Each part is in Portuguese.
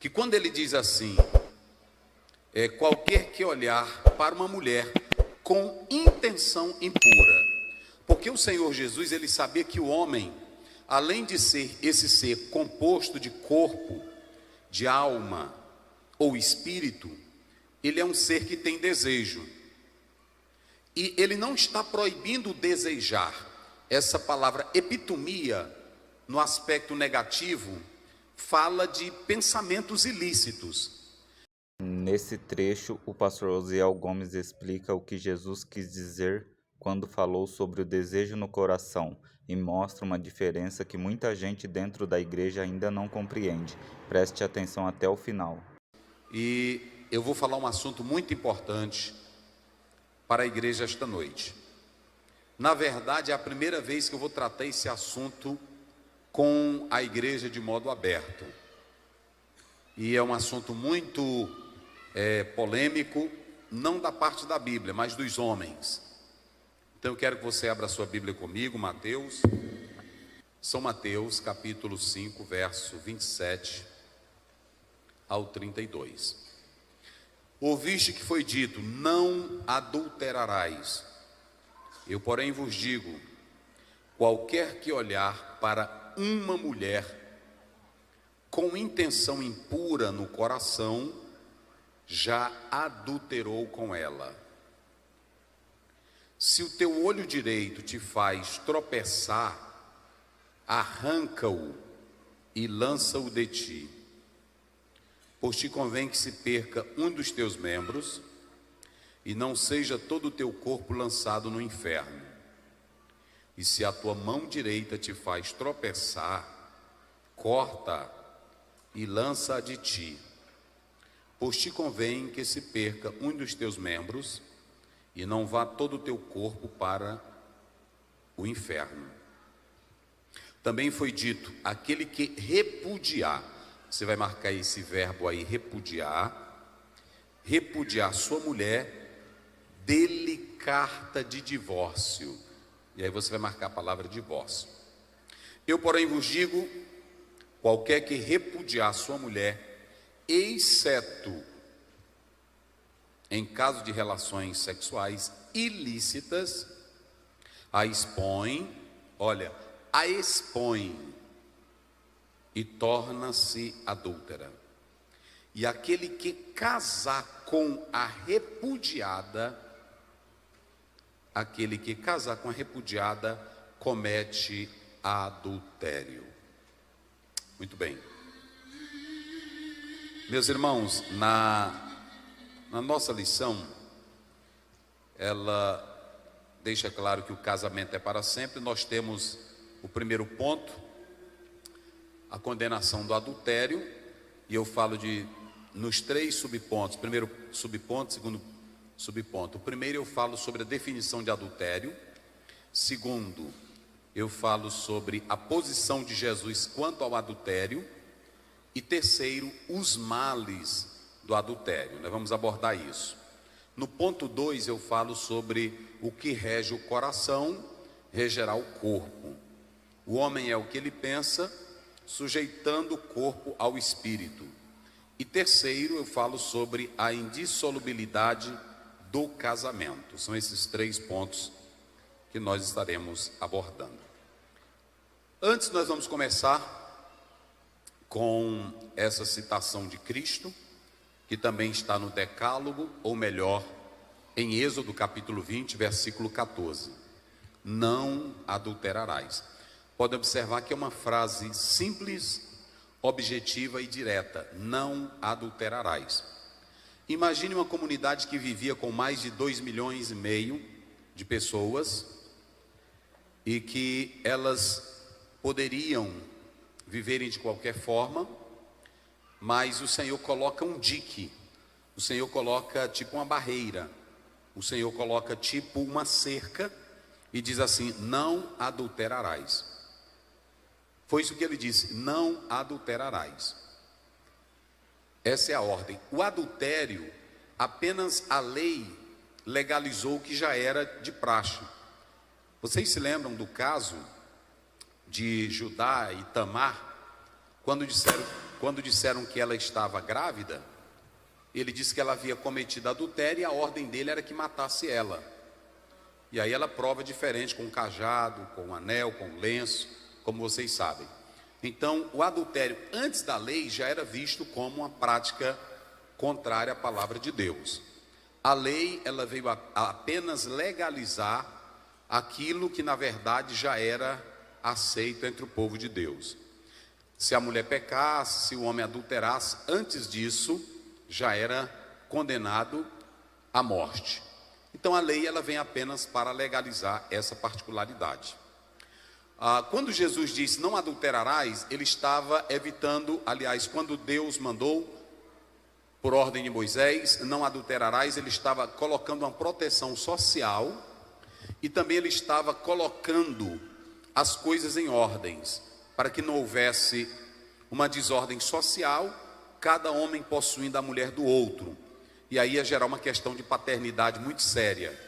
que quando ele diz assim, qualquer que olhar para uma mulher com intenção impura, porque o Senhor Jesus, ele sabia que o homem, além de ser esse ser composto de corpo, de alma ou espírito, ele é um ser que tem desejo. E ele não está proibindo desejar. Essa palavra epitomia, no aspecto negativo, fala de pensamentos ilícitos. Nesse trecho, o pastor Osiel Gomes explica o que Jesus quis dizer quando falou sobre o desejo no coração e mostra uma diferença que muita gente dentro da igreja ainda não compreende. Preste atenção até o final. E eu vou falar um assunto muito importante para a igreja esta noite. Na verdade, é a primeira vez que eu vou tratar esse assunto com a igreja de modo aberto. E é um assunto muito polêmico, não da parte da Bíblia, mas dos homens. Então eu quero que você abra a sua Bíblia comigo, São Mateus, capítulo 5, verso 27 ao 32. Ouviste que foi dito, não adulterarás. Eu, porém, vos digo, qualquer que olhar para uma mulher com intenção impura no coração, já adulterou com ela. Se o teu olho direito te faz tropeçar, arranca-o e lança-o de ti. Pois te convém que se perca um dos teus membros, e não seja todo o teu corpo lançado no inferno. E se a tua mão direita te faz tropeçar, corta e lança-a de ti. Pois te convém que se perca um dos teus membros, e não vá todo o teu corpo para o inferno. Também foi dito, aquele que repudiar, você vai marcar esse verbo aí, repudiar sua mulher, dê-lhe carta de divórcio. E aí você vai marcar a palavra divórcio. Eu, porém, vos digo, qualquer que repudiar sua mulher, exceto em caso de relações sexuais ilícitas, a expõe e torna-se adúltera. E aquele que casar com a repudiada, comete adultério. Muito bem. Meus irmãos, na nossa lição, ela deixa claro que o casamento é para sempre. Nós temos o primeiro ponto, a condenação do adultério, e eu falo nos 3 subpontos. Primeiro subponto, segundo subponto. O primeiro eu falo sobre a definição de adultério. Segundo, eu falo sobre a posição de Jesus quanto ao adultério. E terceiro, os males do adultério. Nós vamos abordar isso. No ponto 2 eu falo sobre o que rege o coração, regerá o corpo. O homem é o que ele pensa, sujeitando o corpo ao espírito. E terceiro, eu falo sobre a indissolubilidade do casamento. São esses 3 pontos que nós estaremos abordando. Antes, nós vamos começar com essa citação de Cristo, que também está no Decálogo, ou melhor, em Êxodo capítulo 20, versículo 14. Não adulterarás. Pode observar que é uma frase simples, objetiva e direta. Não adulterarás. Imagine uma comunidade que vivia com mais de 2,5 milhões de pessoas e que elas poderiam viverem de qualquer forma, mas o Senhor coloca um dique, o Senhor coloca tipo uma barreira, o Senhor coloca tipo uma cerca e diz assim: não adulterarás. Foi isso que ele disse: não adulterarás. Essa é a ordem. O adultério, apenas a lei legalizou o que já era de praxe. Vocês se lembram do caso de Judá e Tamar, quando quando disseram que ela estava grávida, ele disse que ela havia cometido adultério e a ordem dele era que matasse ela. E aí ela prova diferente, com um cajado, com um anel, com um lenço, como vocês sabem. Então, o adultério antes da lei já era visto como uma prática contrária à palavra de Deus. A lei, ela veio a apenas legalizar aquilo que na verdade já era aceito entre o povo de Deus. Se a mulher pecasse, se o homem adulterasse, antes disso já era condenado à morte. Então a lei, ela vem apenas para legalizar essa particularidade. Quando Jesus disse não adulterarás, ele estava evitando, aliás, quando Deus mandou por ordem de Moisés, não adulterarás, ele estava colocando uma proteção social e também ele estava colocando as coisas em ordens, para que não houvesse uma desordem social, cada homem possuindo a mulher do outro, e aí ia gerar uma questão de paternidade muito séria.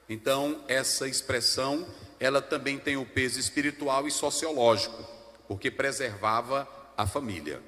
Então essa expressão, ela também tem o peso espiritual e sociológico, porque preservava a família.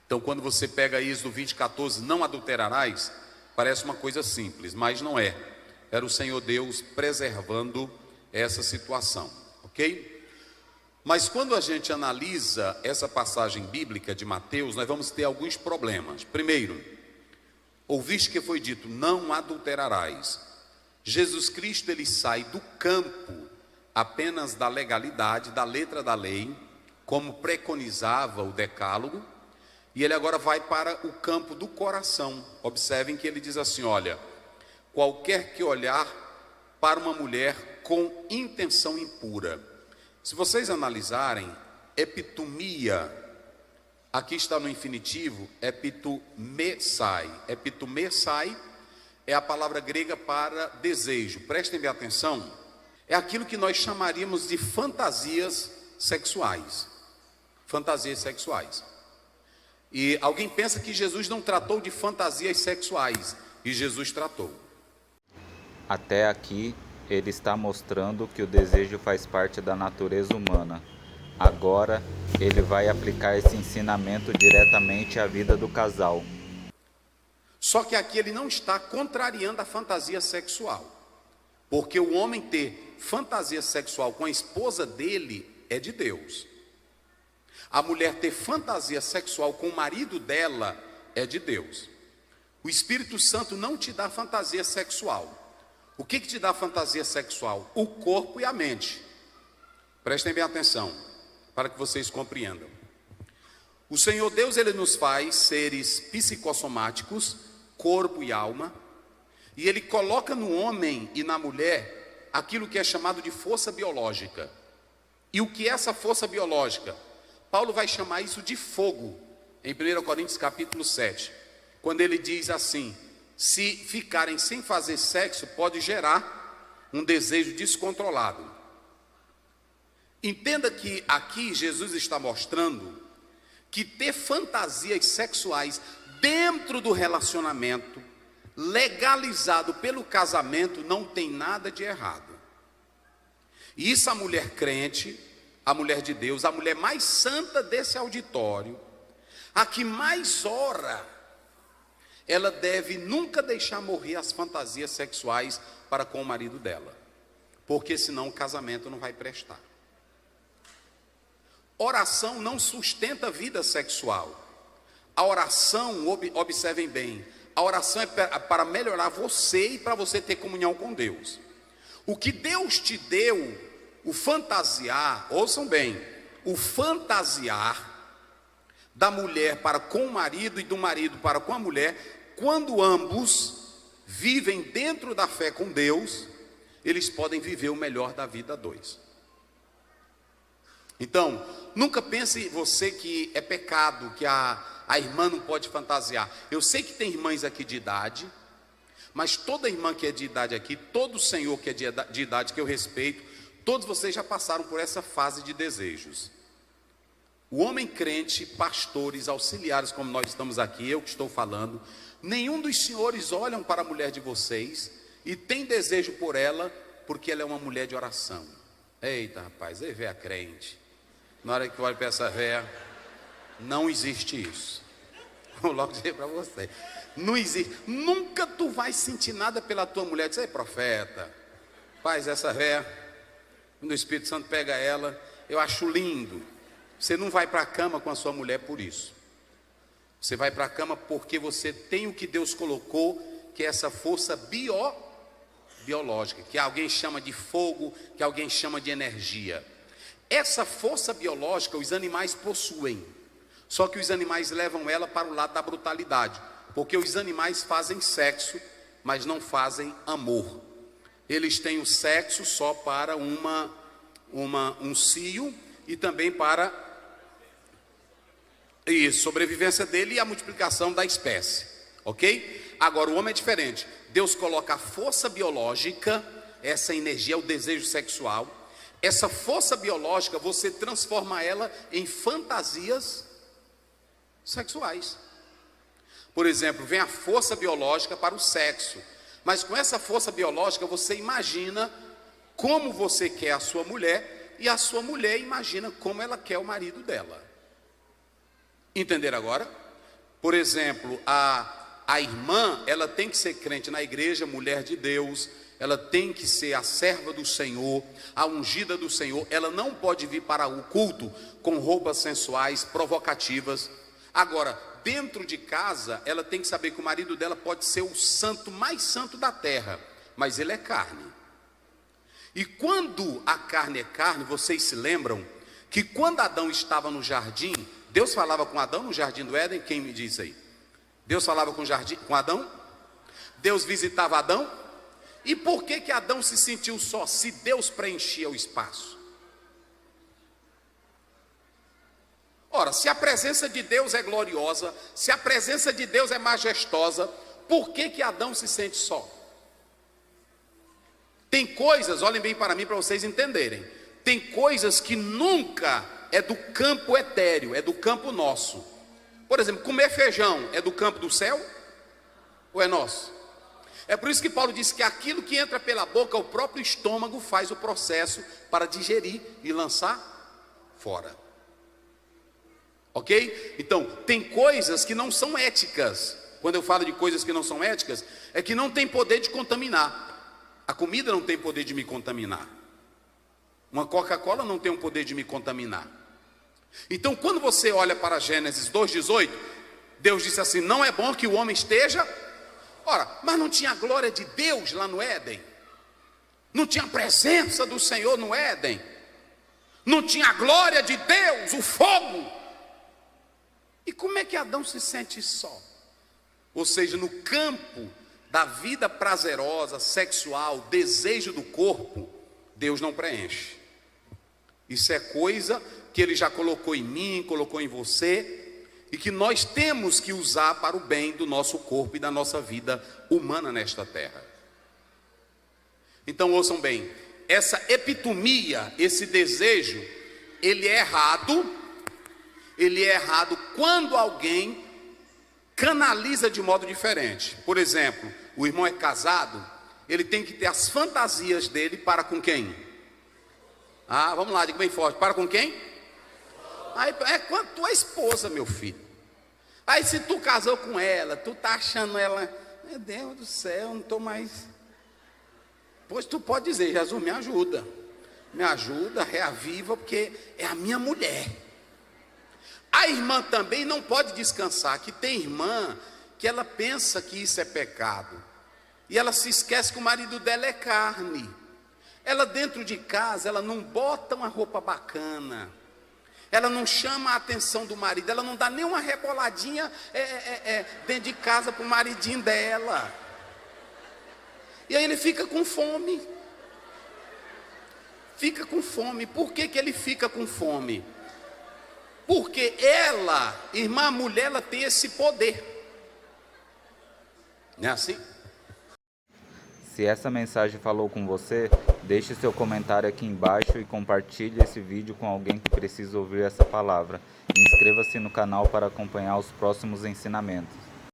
Então quando você pega Êxodo 20:14, não adulterarás, parece uma coisa simples, mas não é. Era o Senhor Deus preservando essa situação, ok? Mas quando a gente analisa essa passagem bíblica de Mateus, nós vamos ter alguns problemas. Primeiro, ouviste que foi dito, não adulterarás. Jesus Cristo, ele sai do campo apenas da legalidade, da letra da lei, como preconizava o decálogo, e ele agora vai para o campo do coração. Observem que ele diz assim, olha, qualquer que olhar para uma mulher com intenção impura. Se vocês analisarem, epitomia, aqui está no infinitivo, epitomesai. Epitomesai é a palavra grega para desejo. Prestem bem atenção, é aquilo que nós chamaríamos de fantasias sexuais. Fantasias sexuais. E alguém pensa que Jesus não tratou de fantasias sexuais, e Jesus tratou. Até aqui, ele está mostrando que o desejo faz parte da natureza humana. Agora, ele vai aplicar esse ensinamento diretamente à vida do casal. Só que aqui ele não está contrariando a fantasia sexual, porque o homem ter fantasia sexual com a esposa dele é de Deus. A mulher ter fantasia sexual com o marido dela é de Deus. O Espírito Santo não te dá fantasia sexual. O que te dá fantasia sexual? O corpo e a mente. Prestem bem atenção, para que vocês compreendam. O Senhor Deus, ele nos faz seres psicossomáticos, corpo e alma, e ele coloca no homem e na mulher aquilo que é chamado de força biológica. E o que é essa força biológica? Paulo vai chamar isso de fogo, em 1 Coríntios capítulo 7, quando ele diz assim, se ficarem sem fazer sexo, pode gerar um desejo descontrolado. Entenda que aqui Jesus está mostrando que ter fantasias sexuais dentro do relacionamento, legalizado pelo casamento, não tem nada de errado. E isso a mulher crente, a mulher de Deus, a mulher mais santa desse auditório, a que mais ora, ela deve nunca deixar morrer as fantasias sexuais para com o marido dela, porque senão o casamento não vai prestar. Oração não sustenta a vida sexual. A oração, observem bem, a oração é para melhorar você e para você ter comunhão com Deus. O que Deus te deu, o fantasiar, ouçam bem, o fantasiar da mulher para com o marido e do marido para com a mulher, quando ambos vivem dentro da fé com Deus, eles podem viver o melhor da vida a dois. Então, nunca pense você que é pecado, que a irmã não pode fantasiar. Eu sei que tem irmãs aqui de idade, mas toda irmã que é de idade aqui, todo senhor que é de idade que eu respeito, todos vocês já passaram por essa fase de desejos. O homem crente, pastores, auxiliares, como nós estamos aqui, eu que estou falando, nenhum dos senhores olham para a mulher de vocês e tem desejo por ela, porque ela é uma mulher de oração. Eita rapaz, aí vê a crente. Na hora que olha para essa véia, Não existe isso. Vou logo dizer para você. Não existe. Nunca tu vai sentir nada pela tua mulher. Diz, ei, profeta, faz essa véia. Quando o Espírito Santo pega ela, eu acho lindo. Você não vai para a cama com a sua mulher por isso. Você vai para a cama porque você tem o que Deus colocou, que é essa força biológica, que alguém chama de fogo, que alguém chama de energia. Essa força biológica os animais possuem. Só que os animais levam ela para o lado da brutalidade, porque os animais fazem sexo, mas não fazem amor. Eles têm o sexo só para um cio e também para a sobrevivência dele e a multiplicação da espécie, ok? Agora o homem é diferente. Deus coloca a força biológica, essa energia, o desejo sexual. Essa força biológica, você transforma ela em fantasias sexuais. Por exemplo, vem a força biológica para o sexo, mas com essa força biológica você imagina como você quer a sua mulher e a sua mulher imagina como ela quer o marido dela. Entenderam agora? Por exemplo, a irmã, ela tem que ser crente na igreja, mulher de Deus, ela tem que ser a serva do Senhor, a ungida do Senhor. Ela não pode vir para o culto com roupas sensuais, provocativas. Agora, dentro de casa, ela tem que saber que o marido dela pode ser o santo mais santo da terra, mas ele é carne. E quando a carne é carne, vocês se lembram que quando Adão estava no jardim, Deus falava com Adão no jardim do Éden? Quem me diz aí? Deus falava com Adão? Deus visitava Adão? E por que Adão se sentiu só, se Deus preenchia o espaço? Ora, se a presença de Deus é gloriosa, se a presença de Deus é majestosa, por que Adão se sente só? Tem coisas, olhem bem para mim para vocês entenderem, tem coisas que nunca é do campo etéreo, é do campo nosso. Por exemplo, comer feijão é do campo do céu ou é nosso? É por isso que Paulo diz que aquilo que entra pela boca, o próprio estômago faz o processo para digerir e lançar fora. Ok? Então, tem coisas que não são éticas. Quando eu falo de coisas que não são éticas, é que não tem poder de contaminar. A comida não tem poder de me contaminar. Uma Coca-Cola não tem o poder de me contaminar. Então, quando você olha para Gênesis 2,18, Deus disse assim: não é bom que o homem esteja. Ora, mas não tinha a glória de Deus lá no Éden? Não tinha a presença do Senhor no Éden? Não tinha a glória de Deus, o fogo? E como é que Adão se sente só? Ou seja, no campo da vida prazerosa, sexual, desejo do corpo, Deus não preenche. Isso é coisa que Ele já colocou em mim, colocou em você, e que nós temos que usar para o bem do nosso corpo e da nossa vida humana nesta terra. Então ouçam bem, essa epitomia, esse desejo, ele é errado quando alguém canaliza de modo diferente. Por exemplo, o irmão é casado, ele tem que ter as fantasias dele para com quem? Vamos lá, diga bem forte, para com quem? Aí, é quando tua esposa, meu filho. Aí se tu casou com ela, tu tá achando ela, meu Deus do céu, não estou mais. Pois tu pode dizer: Jesus, me ajuda, reaviva, porque é a minha mulher. A irmã também não pode descansar, que tem irmã que ela pensa que isso é pecado, e ela se esquece que o marido dela é carne. Ela dentro de casa, ela não bota uma roupa bacana, ela não chama a atenção do marido, ela não dá nem uma reboladinha dentro de casa para o maridinho dela. E aí ele fica com fome. Por que ele fica com fome? Porque ela, irmã, mulher, ela tem esse poder. Não é assim? Se essa mensagem falou com você, deixe seu comentário aqui embaixo e compartilhe esse vídeo com alguém que precisa ouvir essa palavra. Inscreva-se no canal para acompanhar os próximos ensinamentos.